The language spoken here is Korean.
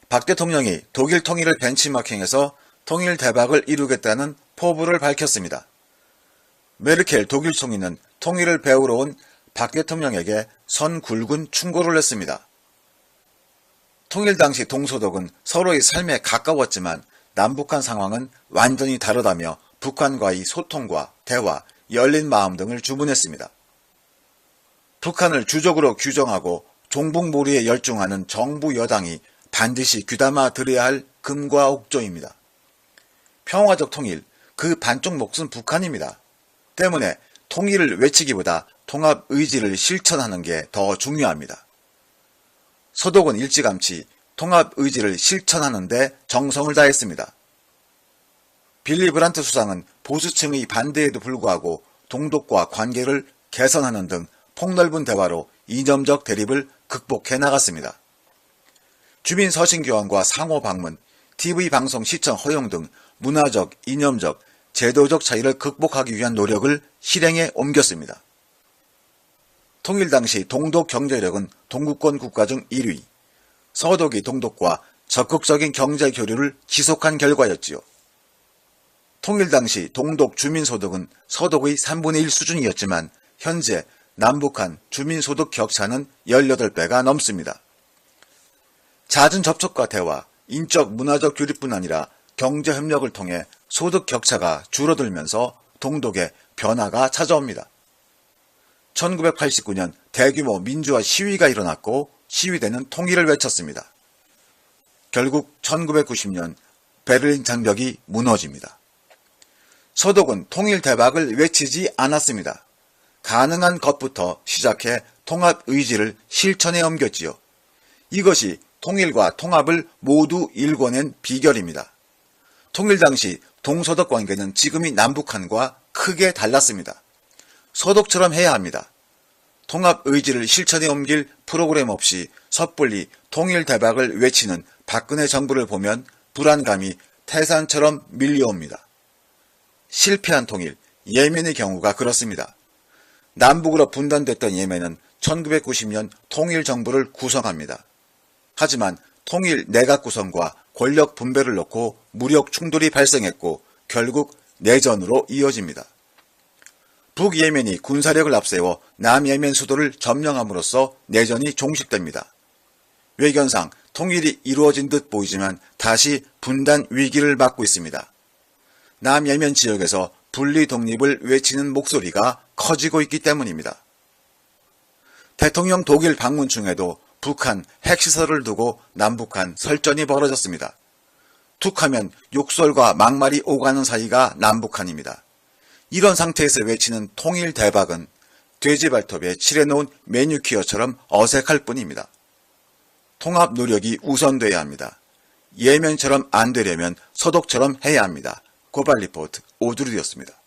박 대통령이 독일 통일을 벤치마킹해서 통일 대박을 이루겠다는 포부를 밝혔습니다. 메르켈 독일 총리는 통일을 배우러 온 박 대통령에게 선 굵은 충고를 했습니다. 통일 당시 동서독은 서로의 삶에 가까웠지만 남북한 상황은 완전히 다르다며 북한과의 소통과 대화, 열린 마음 등을 주문했습니다. 북한을 주적으로 규정하고 종북몰이에 열중하는 정부 여당이 반드시 귀담아 들어야 할 금과 옥조입니다. 평화적 통일, 그 반쪽 몫은 북한입니다. 때문에 통일을 외치기보다 통합 의지를 실천하는 게 더 중요합니다. 서독은 일찌감치 통합 의지를 실천하는 데 정성을 다했습니다. 빌리 브란트 수상은 보수층의 반대에도 불구하고 동독과 관계를 개선하는 등 폭넓은 대화로 이념적 대립을 극복해 나갔습니다. 주민 서신 교환과 상호 방문, TV 방송 시청 허용 등 문화적, 이념적, 제도적 차이를 극복하기 위한 노력을 실행에 옮겼습니다. 통일 당시 동독 경제력은 동구권 국가 중 1위, 서독이 동독과 적극적인 경제 교류를 지속한 결과였지요. 통일 당시 동독 주민소득은 서독의 3분의 1 수준이었지만 현재 남북한 주민소득 격차는 18배가 넘습니다. 잦은 접촉과 대화, 인적 문화적 교류뿐 아니라 경제협력을 통해 소득 격차가 줄어들면서 동독에 변화가 찾아옵니다. 1989년 대규모 민주화 시위가 일어났고 시위대는 통일을 외쳤습니다. 결국 1990년 베를린 장벽이 무너집니다. 서독은 통일 대박을 외치지 않았습니다. 가능한 것부터 시작해 통합 의지를 실천에 옮겼지요. 이것이 통일과 통합을 모두 일궈낸 비결입니다. 통일 당시 동서독 관계는 지금의 남북한과 크게 달랐습니다. 서독처럼 해야 합니다. 통합 의지를 실천에 옮길 프로그램 없이 섣불리 통일 대박을 외치는 박근혜 정부를 보면 불안감이 태산처럼 밀려옵니다. 실패한 통일, 예멘의 경우가 그렇습니다. 남북으로 분단됐던 예멘은 1990년 통일 정부를 구성합니다. 하지만 통일 내각 구성과 권력 분배를 놓고 무력 충돌이 발생했고 결국 내전으로 이어집니다. 북예멘이 군사력을 앞세워 남예멘 수도를 점령함으로써 내전이 종식됩니다. 외견상 통일이 이루어진 듯 보이지만 다시 분단 위기를 맞고 있습니다. 남예멘 지역에서 분리 독립을 외치는 목소리가 커지고 있기 때문입니다. 대통령 독일 방문 중에도 북한 핵시설을 두고 남북한 설전이 벌어졌습니다. 툭하면 욕설과 막말이 오가는 사이가 남북한입니다. 이런 상태에서 외치는 통일 대박은 돼지 발톱에 칠해놓은 매니큐어처럼 어색할 뿐입니다. 통합 노력이 우선돼야 합니다. 예멘처럼 안 되려면 서독처럼 해야 합니다. 고발 리포트 오두리였습니다.